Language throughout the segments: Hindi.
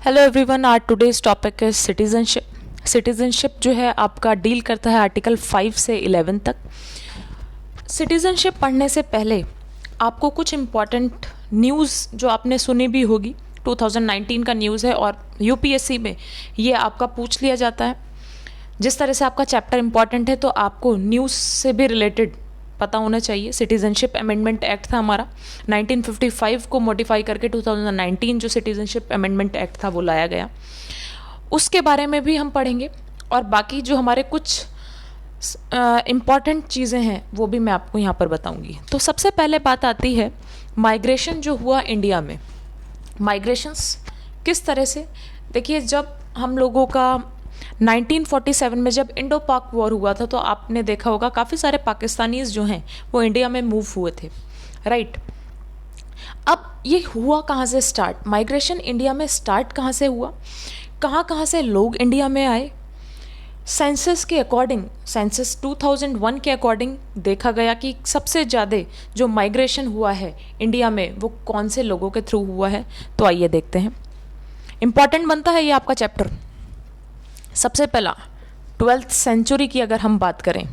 Hello everyone, our today's topic है सिटीजनशिप। सिटीजनशिप जो है आपका डील करता है आर्टिकल 5 से 11 तक। सिटीजनशिप पढ़ने से पहले आपको कुछ इम्पॉर्टेंट न्यूज़ जो आपने सुनी भी होगी, 2019 का न्यूज़ है और यूपीएससी में ये आपका पूछ लिया जाता है। जिस तरह से आपका चैप्टर इम्पॉर्टेंट है तो आपको न्यूज़ से भी रिलेटेड पता होना चाहिए। सिटीजनशिप अमेंडमेंट एक्ट था हमारा 1955 को मॉडिफाई करके 2019 जो सिटीजनशिप अमेंडमेंट एक्ट था वो लाया गया, उसके बारे में भी हम पढ़ेंगे। और बाकी जो हमारे कुछ इम्पॉर्टेंट चीज़ें हैं वो भी मैं आपको यहाँ पर बताऊँगी। तो सबसे पहले बात आती है माइग्रेशन जो हुआ इंडिया में। माइग्रेशंस किस तरह से, देखिए जब हम लोगों का 1947 में जब इंडो पाक वॉर हुआ था तो आपने देखा होगा काफ़ी सारे पाकिस्तानीज जो हैं वो इंडिया में मूव हुए थे, राइट। अब ये हुआ कहाँ से स्टार्ट, माइग्रेशन इंडिया में स्टार्ट कहाँ से हुआ, कहाँ से लोग इंडिया में आए। सेंसस के अकॉर्डिंग, सेंसस 2001 के अकॉर्डिंग देखा गया कि सबसे ज़्यादा जो माइग्रेशन हुआ है इंडिया में वो कौन से लोगों के थ्रू हुआ है। तो आइए देखते हैं, इम्पॉर्टेंट बनता है ये आपका चैप्टर। सबसे पहला 12th सेंचुरी की अगर हम बात करें,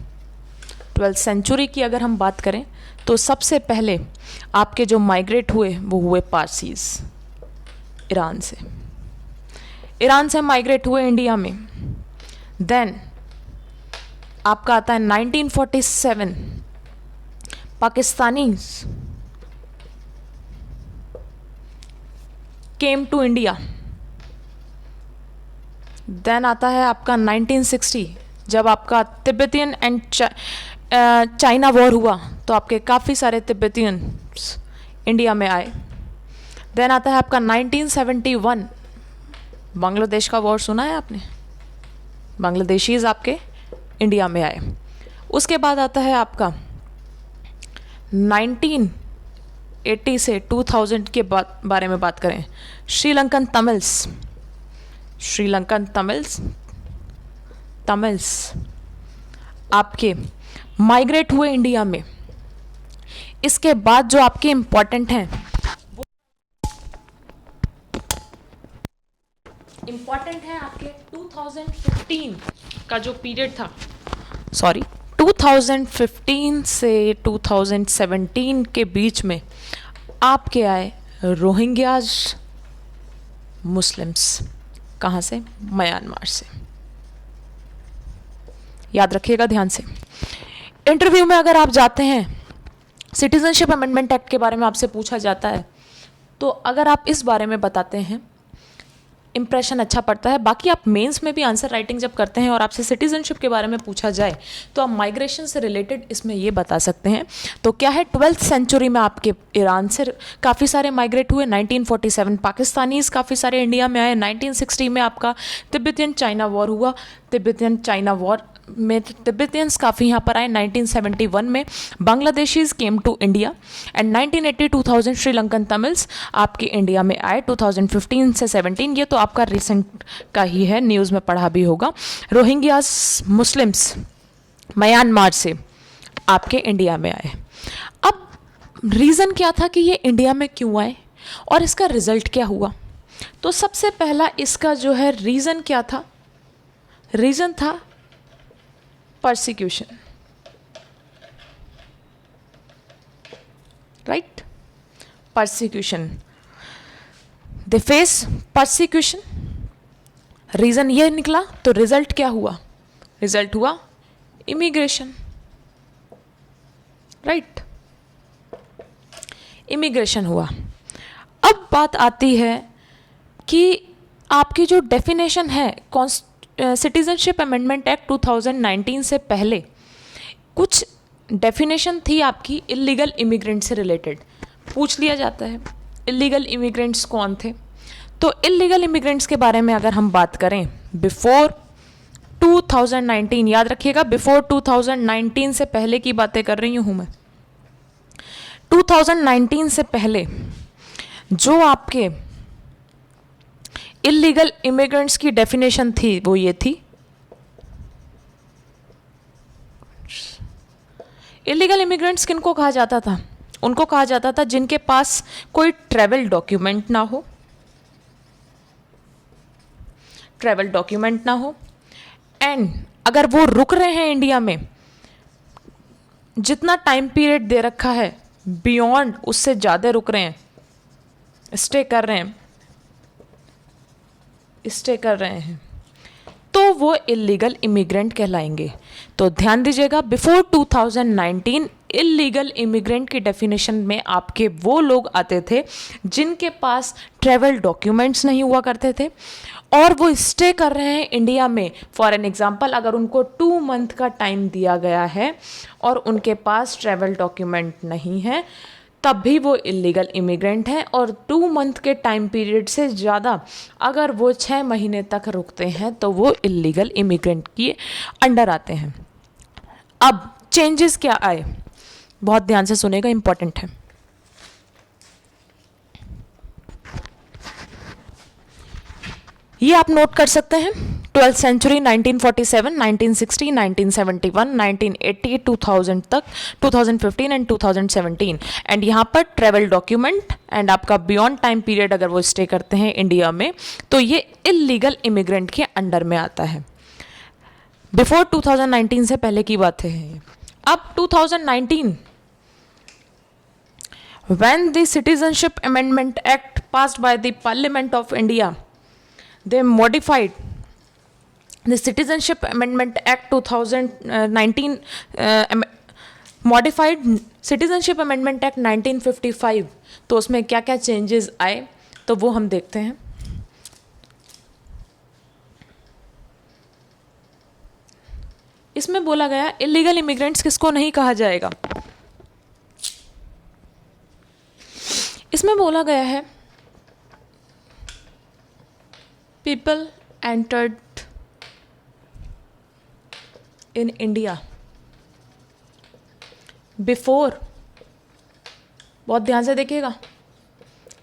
12th सेंचुरी की अगर हम बात करें तो सबसे पहले आपके जो माइग्रेट हुए वो हुए पारसीज, ईरान से माइग्रेट हुए इंडिया में। देन आपका आता है 1947 Pakistanis came to India. Then आता है आपका 1960 जब आपका तिब्बतियन एंड चाइना वॉर हुआ तो आपके काफ़ी सारे तिब्बतियंस इंडिया में आए। देन आता है आपका 1971 बांग्लादेश का वॉर, सुना है आपने, बांग्लादेशीज आपके इंडिया में आए। उसके बाद आता है आपका 1980 से 2000 के बारे में बात करें, श्रीलंकन तमिल्स आपके माइग्रेट हुए इंडिया में। इसके बाद जो आपके इम्पॉर्टेंट हैं आपके 2015 का जो पीरियड था, 2015 से 2017 के बीच में आपके आए रोहिंग्याज मुस्लिम्स। कहाँ से? म्यांमार से। याद रखिएगा ध्यान से। इंटरव्यू में अगर आप जाते हैं, सिटीजनशिप अमेंडमेंट एक्ट के बारे में आपसे पूछा जाता है तो अगर आप इस बारे में बताते हैं इंप्रेशन अच्छा पड़ता है। बाकी आप मेंस में भी आंसर राइटिंग जब करते हैं और आपसे सिटीजनशिप के बारे में पूछा जाए तो आप माइग्रेशन से रिलेटेड इसमें ये बता सकते हैं। तो क्या है, 12th सेंचुरी में आपके ईरान से काफ़ी सारे माइग्रेट हुए, 1947 पाकिस्तानीज काफ़ी सारे इंडिया में आए, 1960 में आपका तिब्बतियन चाइना वॉर हुआ, तिब्बतियन चाइना वॉर में तिब्बतियंस काफ़ी यहाँ पर आए, 1971 में Bangladeshis came to India and 1980 2000 Sri Lankan Tamils आपके इंडिया में आए 2015 से 17। ये तो आपका रिसेंट का ही है, न्यूज़ में पढ़ा भी होगा। रोहिंग्यास मुस्लिम्स म्यांमार से आपके इंडिया में आए। अब रीज़न क्या था कि ये इंडिया में क्यों आए और इसका रिजल्ट क्या हुआ? तो सबसे पहला इसका जो है रीज़न क्या था, रीज़न था persecution, right? Persecution, they face persecution, reason ये निकला। तो रिजल्ट क्या हुआ? रिजल्ट हुआ इमिग्रेशन, राइट, इमिग्रेशन हुआ। अब बात आती है कि आपकी जो डेफिनेशन है सिटीजनशिप अमेंडमेंट एक्ट 2019 से पहले कुछ डेफिनेशन थी आपकी इलीगल इमिग्रेंट से रिलेटेड, पूछ लिया जाता है इलीगल इमिग्रेंट्स कौन थे। तो इलीगल इमिग्रेंट्स के बारे में अगर हम बात करें बिफोर 2019, याद रखिएगा बिफोर 2019 से पहले की बातें कर रही हूँ मैं। 2019 से पहले जो आपके इलीगल इमिग्रेंट्स की डेफिनेशन थी वो ये थी, इलीगल इमिग्रेंट्स किनको कहा जाता था? उनको कहा जाता था जिनके पास कोई ट्रैवल डॉक्यूमेंट ना हो, ट्रैवल डॉक्यूमेंट ना हो, एंड अगर वो रुक रहे हैं इंडिया में, जितना टाइम पीरियड दे रखा है बियॉन्ड उससे ज़्यादा रुक रहे हैं, स्टे कर रहे हैं, तो वो इलीगल इमिग्रेंट कहलाएंगे। तो ध्यान दीजिएगा, बिफोर 2019 इलीगल इमिग्रेंट की डेफिनेशन में आपके वो लोग आते थे जिनके पास ट्रैवल डॉक्यूमेंट्स नहीं हुआ करते थे और वो स्टे कर रहे हैं इंडिया में। फॉर एन एग्जांपल, अगर उनको 2 मंथ का टाइम दिया गया है और उनके पास ट्रैवल डॉक्यूमेंट नहीं है, तब भी वो इलीगल इमिग्रेंट हैं। और 2 मंथ के टाइम पीरियड से ज़्यादा अगर वो 6 महीने तक रुकते हैं तो वो इलीगल इमिग्रेंट के अंडर आते हैं। अब चेंजेस क्या आए, बहुत ध्यान से सुनेगा, इंपॉर्टेंट है। ये आप नोट कर सकते हैं, 12th सेंचुरी 1947, 1960, 1971, 1980, 2000 तक, 2015 एंड 2017। एंड यहाँ पर ट्रैवल डॉक्यूमेंट एंड आपका बियॉन्ड टाइम पीरियड अगर वो स्टे करते हैं इंडिया में तो ये इलीगल इमिग्रेंट के अंडर में आता है। बिफोर 2019 से पहले की बात है। अब 2019 when the Citizenship Amendment Act passed by the Parliament of India, they modified the Citizenship Amendment Act 2019, modified Citizenship Amendment Act 1955। तो उसमें क्या क्या चेंजेस आए तो वो हम देखते हैं। इसमें बोला गया इलीगल इमिग्रेंट्स किसको नहीं कहा जाएगा। इसमें बोला गया है people entered in India before, बहुत ध्यान से देखिएगा,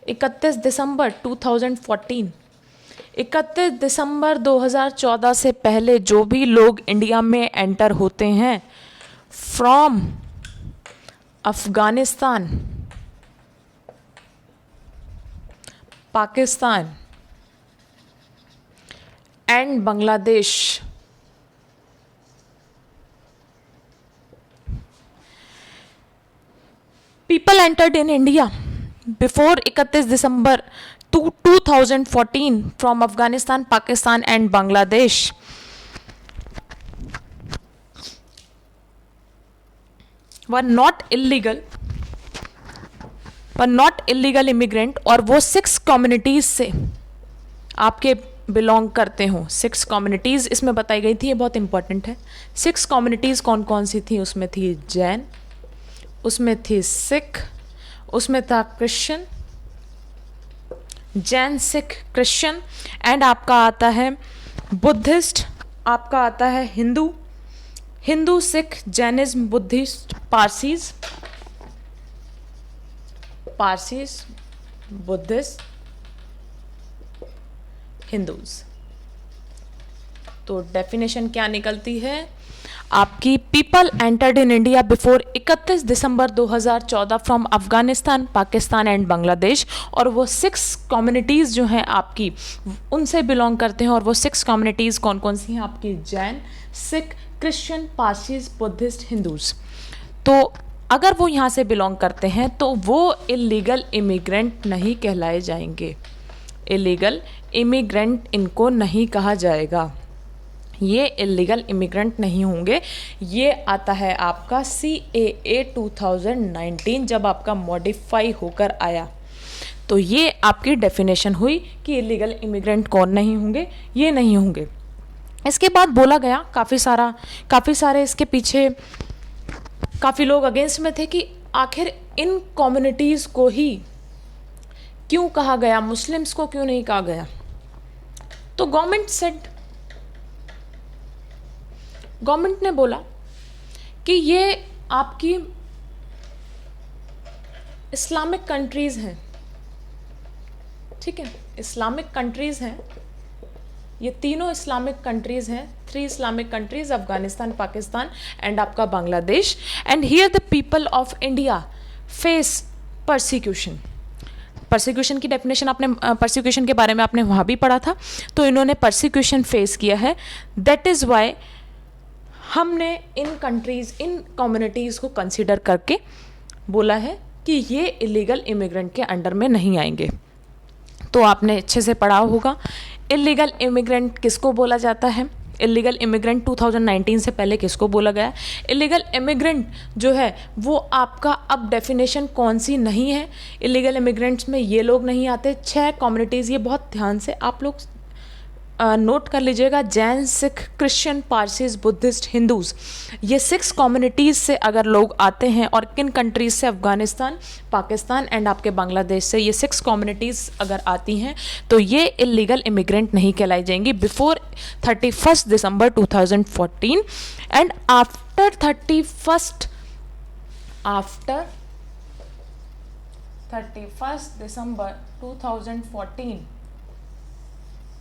31 दिसंबर 2014, 31 दिसंबर 2014 से पहले जो भी लोग इंडिया में एंटर होते हैं from Afghanistan, Pakistan and Bangladesh, people entered in India before 31 December 2014 from Afghanistan, Pakistan and Bangladesh were not illegal immigrant, और वो 6 कम्युनिटीज से आपके बिलोंग करते हो। 6 कम्युनिटीज इसमें बताई गई थी, ये बहुत इंपॉर्टेंट है। 6 कम्युनिटीज कौन कौन सी थी? उसमें थी जैन, उसमें थी सिख, उसमें था Christian, Jain Sikh Christian, and आपका आता है बुद्धिस्ट, आपका आता है Hindu Sikh Jainism Buddhist, Parsis Buddhist Hindus. तो डेफिनेशन क्या निकलती है आपकी? People entered in India before 31 December 2014 from Afghanistan, Pakistan and Bangladesh, और वो 6 कम्युनिटीज़ जो हैं आपकी उनसे बिलोंग करते हैं। और वो 6 कम्युनिटीज़ कौन कौन सी हैं आपकी? Jain, Sikh, Christian, Parsis, Buddhist, Hindus. तो अगर वो यहाँ से बिलोंग करते हैं तो वो इलीगल इमिग्रेंट नहीं कहलाए जाएंगे, इलीगल इमिग्रेंट इनको नहीं कहा जाएगा, ये इलीगल इमिग्रेंट नहीं होंगे। ये आता है आपका CAA 2019 जब आपका मॉडिफाई होकर आया, तो ये आपकी डेफिनेशन हुई कि इलीगल इमिग्रेंट कौन नहीं होंगे, ये नहीं होंगे। इसके बाद बोला गया काफ़ी सारे इसके पीछे काफ़ी लोग अगेंस्ट में थे कि आखिर इन कम्युनिटीज़ को ही क्यों कहा गया, मुस्लिम्स को क्यों नहीं कहा गया। तो गवर्नमेंट ने बोला कि ये आपकी इस्लामिक कंट्रीज़ हैं, ठीक है, इस्लामिक कंट्रीज़ हैं, ये तीनों इस्लामिक कंट्रीज़ हैं, 3 Islamic countries, Afghanistan, Pakistan and आपका Bangladesh. And here the people of India face persecution. Persecution की डेफिनेशन आपने परसिक्यूशन के बारे में आपने वहाँ भी पढ़ा था। तो इन्होंने परसिक्यूशन फेस किया है, दैट इज़ वाई हमने इन कंट्रीज़, इन कम्युनिटीज़ को कंसिडर करके बोला है कि ये इलीगल इमिग्रेंट के अंडर में नहीं आएंगे। तो आपने अच्छे से पढ़ा होगा इलीगल इमिग्रेंट किसको बोला जाता है, इलीगल इमिग्रेंट 2019 से पहले किसको बोला गया। इलीगल इमिग्रेंट जो है वो आपका अब डेफिनेशन कौन सी नहीं है, इलीगल इमिग्रेंट्स में ये लोग नहीं आते। 6 कम्युनिटीज़, ये बहुत ध्यान से आप लोग नोट कर लीजिएगा, Jain, Sikh, Christian, Parsis, Buddhist, Hindus, ये 6 कम्युनिटीज़ से अगर लोग आते हैं, और किन कंट्रीज़ से, अफ़गानिस्तान, पाकिस्तान एंड आपके बांग्लादेश से, ये 6 कम्युनिटीज़ अगर आती हैं तो ये इलीगल इमिग्रेंट नहीं कहलाई जाएंगी बिफोर 31 दिसंबर 2014 एंड आफ्टर 31 दिसंबर 2014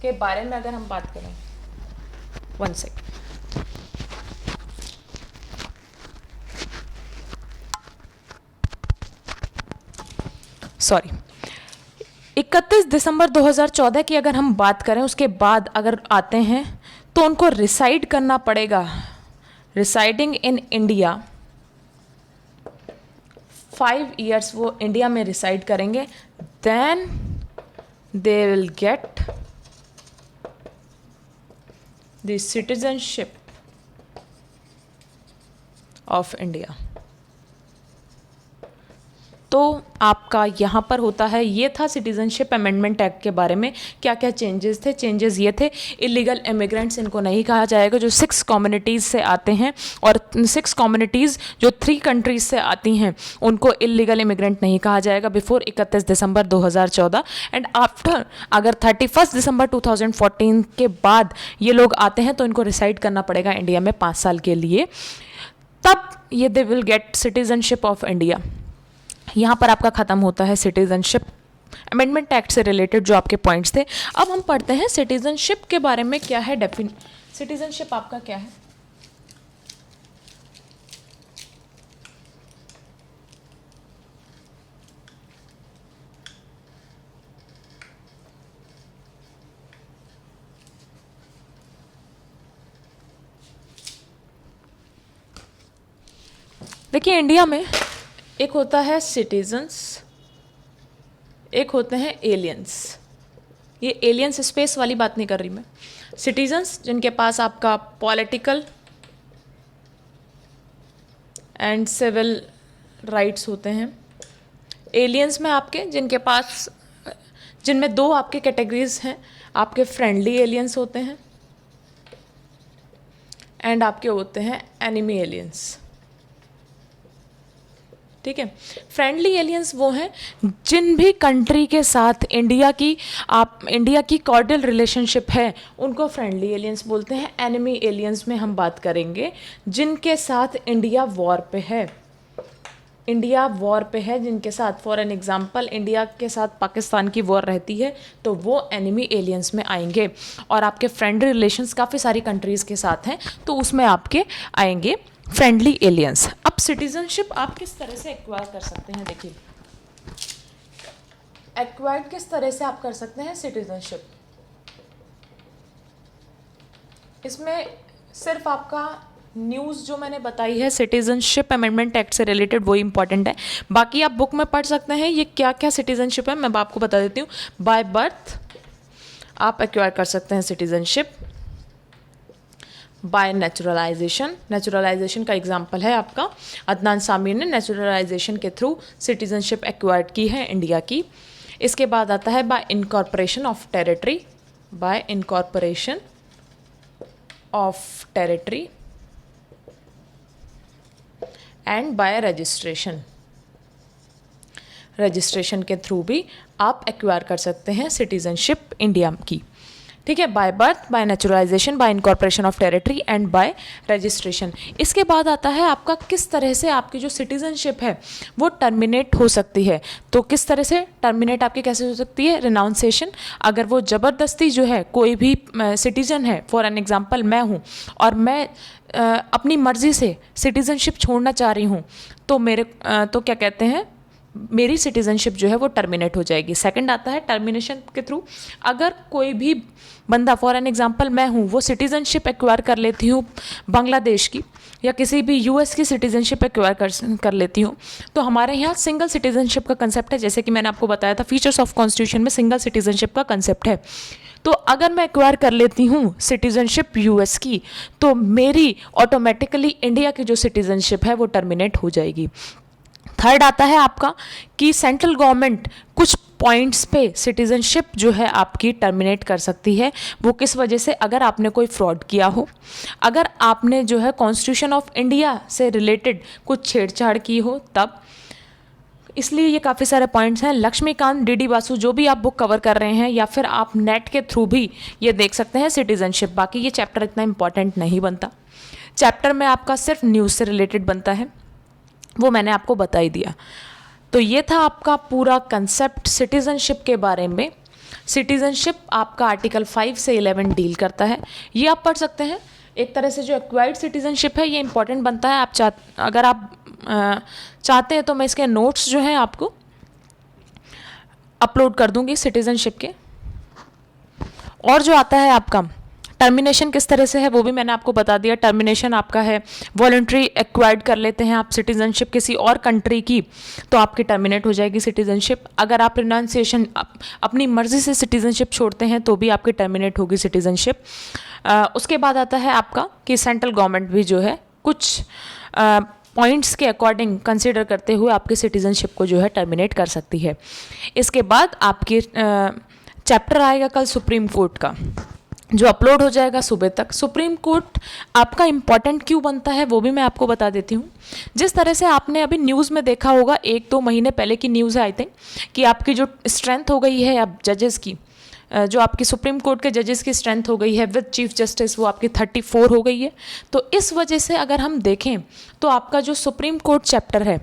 के बारे में अगर हम बात करें, 1 सेकंड, सॉरी, 31 दिसंबर 2014 की अगर हम बात करें, उसके बाद अगर आते हैं तो उनको रिसाइड करना पड़ेगा, रिसाइडिंग इन इंडिया 5 ईयर्स वो इंडिया में रिसाइड करेंगे, then they will get the citizenship of India. तो आपका यहाँ पर होता है, ये था सिटीजनशिप अमेंडमेंट एक्ट के बारे में क्या क्या चेंजेस थे। चेंजेस ये थे, इलीगल इमिग्रेंट्स इनको नहीं कहा जाएगा जो 6 कम्युनिटीज़ से आते हैं, और 6 कम्युनिटीज़ जो 3 कंट्रीज़ से आती हैं उनको इलीगल इमिग्रेंट नहीं कहा जाएगा बिफोर 31 दिसंबर 2014 एंड आफ्टर अगर 31 दिसंबर 2014 के बाद ये लोग आते हैं तो इनको रिसाइड करना पड़ेगा इंडिया में 5 साल के लिए, तब ये दे will gate citizenship of India. यहाँ पर आपका ख़त्म होता है सिटीजनशिप अमेंडमेंट एक्ट से रिलेटेड जो आपके पॉइंट्स थे। अब हम पढ़ते हैं सिटीजनशिप के बारे में क्या है सिटीजनशिप आपका क्या है। देखिए, इंडिया में एक होता है सिटीजन्स, एक होते हैं एलियंस। ये एलियंस स्पेस वाली बात नहीं कर रही मैं। सिटीजन्स जिनके पास आपका पॉलिटिकल एंड सिविल राइट्स होते हैं। एलियंस में आपके जिनके पास, जिनमें 2 आपके कैटेगरीज हैं, आपके फ्रेंडली एलियंस होते हैं एंड आपके होते हैं एनिमी एलियंस। ठीक है, फ्रेंडली एलियंस वो हैं जिन भी कंट्री के साथ इंडिया की कॉर्डियल रिलेशनशिप है उनको फ्रेंडली एलियंस बोलते हैं। एनिमी एलियंस में हम बात करेंगे जिनके साथ इंडिया वॉर पे है, जिनके साथ, फॉर एन एग्जांपल, इंडिया के साथ पाकिस्तान की वॉर रहती है तो वो एनिमी एलियंस में आएंगे। और आपके फ्रेंडली रिलेशंस काफ़ी सारी कंट्रीज़ के साथ हैं तो उसमें आपके आएंगे फ्रेंडली एलियंस। अब सिटीजनशिप आप किस तरह से एक्वायर कर सकते हैं, देखिए एक्वायर्ड किस तरह से आप कर सकते हैं सिटीजनशिप। इसमें सिर्फ आपका न्यूज़ जो मैंने बताई है सिटीजनशिप अमेंडमेंट एक्ट से रिलेटेड वो इंपॉर्टेंट है, बाकी आप बुक में पढ़ सकते हैं ये क्या क्या सिटीजनशिप है। मैं आपको बता देती हूँ। बाय बर्थ आप एक्वायर कर सकते हैं सिटीजनशिप, बाय नेचुरलाइजेशन का एग्जाम्पल है आपका अदनान सामी ने नेचुरलाइजेशन के थ्रू सिटीजनशिप एक्वायर्ड की है इंडिया की। इसके बाद आता है bye incorporation of territory, and bye registration के थ्रू भी आप एक्वायर कर सकते हैं सिटीजनशिप इंडिया की। ठीक है, by birth, bye naturalisation, bye incorporation of territory and bye registration. इसके बाद आता है आपका किस तरह से आपकी जो सिटीजनशिप है वो टर्मिनेट हो सकती है। तो किस तरह से टर्मिनेट आपकी कैसे हो सकती है, रिनाउंसिएशन। अगर वो ज़बरदस्ती जो है, कोई भी सिटीजन है, फॉर एन एग्जांपल मैं हूँ और मैं अपनी मर्ज़ी से सिटीजनशिप छोड़ना चाह रही हूँ तो तो क्या कहते हैं, मेरी सिटीजनशिप जो है वो टर्मिनेट हो जाएगी। सेकंड आता है टर्मिनेशन के थ्रू, अगर कोई भी बंदा, फॉर एन एग्जांपल मैं हूँ, वो सिटीजनशिप एक्वायर कर लेती हूँ बांग्लादेश की या किसी भी यूएस की सिटीजनशिप एक्वायर कर लेती हूँ, तो हमारे यहाँ सिंगल सिटीजनशिप का कंसेप्ट है। जैसे कि मैंने आपको बताया था फीचर्स ऑफ कॉन्स्टिट्यूशन में सिंगल सिटीजनशिप का कंसेप्ट है। तो अगर मैं एक्वायर कर लेती हूँ सिटीजनशिप यूएस की, तो मेरी ऑटोमेटिकली इंडिया की जो सिटीजनशिप है वो टर्मिनेट हो जाएगी। थर्ड आता है आपका कि सेंट्रल गवर्नमेंट कुछ पॉइंट्स पे सिटीजनशिप जो है आपकी टर्मिनेट कर सकती है। वो किस वजह से? अगर आपने कोई फ्रॉड किया हो, अगर आपने जो है कॉन्स्टिट्यूशन ऑफ इंडिया से रिलेटेड कुछ छेड़छाड़ की हो, तब। इसलिए ये काफ़ी सारे पॉइंट्स हैं। लक्ष्मीकांत, डीडी बासु, जो भी आप बुक कवर कर रहे हैं, या फिर आप नेट के थ्रू भी ये देख सकते हैं सिटीजनशिप। बाकी ये चैप्टर इतना इंपॉर्टेंट नहीं बनता। चैप्टर में आपका सिर्फ न्यूज़ से रिलेटेड बनता है, वो मैंने आपको बता ही दिया। तो ये था आपका पूरा कंसेप्ट सिटीजनशिप के बारे में। सिटीजनशिप आपका आर्टिकल 5 से 11 डील करता है, ये आप पढ़ सकते हैं। एक तरह से जो एक्वायर्ड सिटीजनशिप है ये इंपॉर्टेंट बनता है। अगर आप चाहते हैं तो मैं इसके नोट्स जो हैं आपको अपलोड कर दूंगी सिटीजनशिप के। और जो आता है आपका टर्मिनेशन किस तरह से है वो भी मैंने आपको बता दिया। टर्मिनेशन आपका है वॉलंटरी एक्वायर्ड कर लेते हैं आप सिटीजनशिप किसी और कंट्री की, तो आपकी टर्मिनेट हो जाएगी सिटीजनशिप। अगर आप रिनाउंसिएशन अपनी मर्जी से सिटीजनशिप छोड़ते हैं तो भी आपकी टर्मिनेट होगी सिटीजनशिप। उसके बाद आता है आपका कि सेंट्रल गवर्नमेंट भी जो है कुछ पॉइंट्स के अकॉर्डिंग कंसिडर करते हुए आपकी सिटीजनशिप को जो है टर्मिनेट कर सकती है। इसके बाद आपके चैप्टर आएगा कल सुप्रीम कोर्ट का, जो अपलोड हो जाएगा सुबह तक। सुप्रीम कोर्ट आपका इम्पॉर्टेंट क्यों बनता है वो भी मैं आपको बता देती हूँ। जिस तरह से आपने अभी न्यूज़ में देखा होगा, 1-2 महीने पहले की न्यूज़ है आई थिंक, कि आपकी जो स्ट्रेंथ हो गई है अब जजेस की, जो आपकी सुप्रीम कोर्ट के जजेस की स्ट्रेंथ हो गई है विद चीफ जस्टिस, वो आपकी 34 हो गई है। तो इस वजह से अगर हम देखें तो आपका जो सुप्रीम कोर्ट चैप्टर है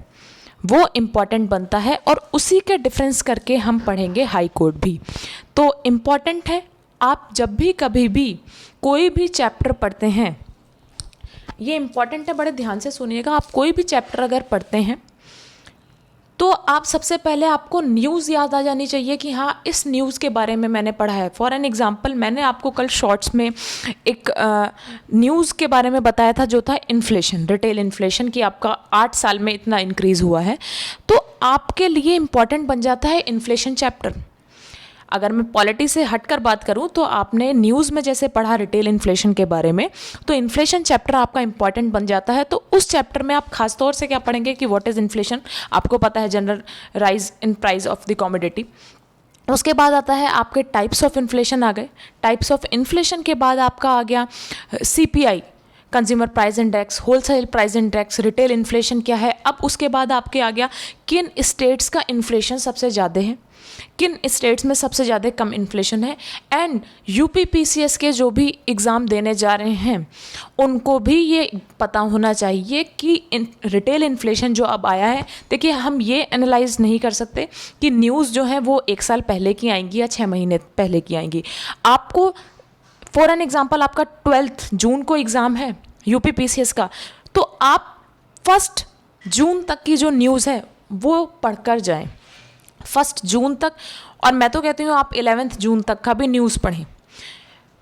वो इम्पॉर्टेंट बनता है, और उसी के डिफरेंस करके हम पढ़ेंगे हाई कोर्ट भी। तो इम्पॉर्टेंट है, आप जब भी कभी भी कोई भी चैप्टर पढ़ते हैं, ये इम्पॉर्टेंट है, बड़े ध्यान से सुनिएगा। आप कोई भी चैप्टर अगर पढ़ते हैं तो आप सबसे पहले आपको न्यूज़ याद आ जानी चाहिए कि हाँ इस न्यूज़ के बारे में मैंने पढ़ा है। फॉर एन एग्जांपल मैंने आपको कल शॉर्ट्स में एक न्यूज़ के बारे में बताया था जो था इन्फ्लेशन, रिटेल इन्फ्लेशन, कि आपका 8 साल में इतना इंक्रीज़ हुआ है। तो आपके लिए इम्पॉर्टेंट बन जाता है इन्फ्लेशन चैप्टर। अगर मैं पॉलिटी से हटकर बात करूं तो आपने न्यूज़ में जैसे पढ़ा रिटेल इन्फ्लेशन के बारे में, तो इन्फ्लेशन चैप्टर आपका इंपॉर्टेंट बन जाता है। तो उस चैप्टर में आप खास तौर से क्या पढ़ेंगे कि व्हाट इज़ इन्फ्लेशन, आपको पता है general rise in price of the commodity. उसके बाद आता है आपके टाइप्स ऑफ इन्फ्लेशन आ गए। टाइप्स ऑफ इन्फ्लेशन के बाद आपका आ गया CPI, consumer price index, wholesale price index, retail inflation क्या है। अब उसके बाद आपके आ गया किन स्टेट्स का इन्फ्लेशन सबसे ज़्यादा है, किन स्टेट्स में सबसे ज़्यादा कम इन्फ्लेशन है। एंड UPPCS के जो भी एग्ज़ाम देने जा रहे हैं उनको भी ये पता होना चाहिए कि रिटेल इन्फ्लेशन जो अब आया है, देखिए हम ये एनालाइज नहीं कर सकते कि न्यूज़ जो है वो 1 साल पहले की आएंगी या 6 महीने पहले की आएंगी। आपको फॉर एन एग्जाम्पल आपका 12 जून को एग्ज़ाम है UPPCS का, तो आप 1 जून तक की जो न्यूज़ है वो पढ़कर जाएं, 1 जून तक। और मैं तो कहती हूँ आप 11 जून तक का भी न्यूज़ पढ़ें।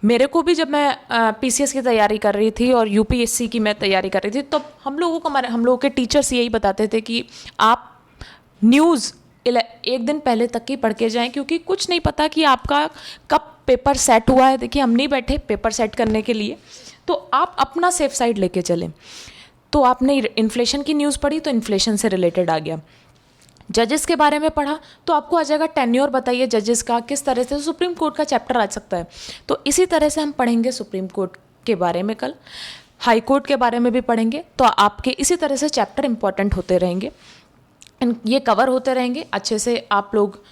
मेरे को भी जब मैं PCS की तैयारी कर रही थी और UPSC की मैं तैयारी कर रही थी, तो हम लोगों के टीचर्स यही बताते थे कि आप न्यूज़ 1 दिन पहले तक ही पढ़ के जाएं, क्योंकि कुछ नहीं पता कि आपका कब पेपर सेट हुआ है। देखिए हम नहीं बैठे पेपर सेट करने के लिए, तो आप अपना सेफ साइड लेके चलें। तो आपने इन्फ्लेशन की न्यूज़ पढ़ी तो इन्फ्लेशन से रिलेटेड आ गया। जजेस के बारे में पढ़ा तो आपको आ जाएगा टेन्योर, बताइए जजेस का किस तरह से सुप्रीम कोर्ट का चैप्टर आ सकता है। तो इसी तरह से हम पढ़ेंगे सुप्रीम कोर्ट के बारे में, कल हाई कोर्ट के बारे में भी पढ़ेंगे। तो आपके इसी तरह से चैप्टर इंपॉर्टेंट होते रहेंगे, ये कवर होते रहेंगे अच्छे से। आप लोग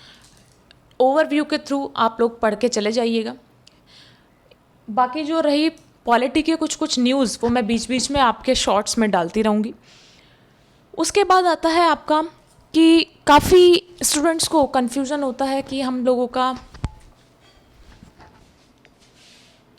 ओवरव्यू के थ्रू आप लोग पढ़ के चले जाइएगा। बाकी जो रही पॉलिटी के कुछ न्यूज़ वो मैं बीच बीच में आपके शॉर्ट्स में डालती रहूँगी। उसके बाद आता है आपका कि काफ़ी स्टूडेंट्स को कन्फ्यूज़न होता है कि हम लोगों का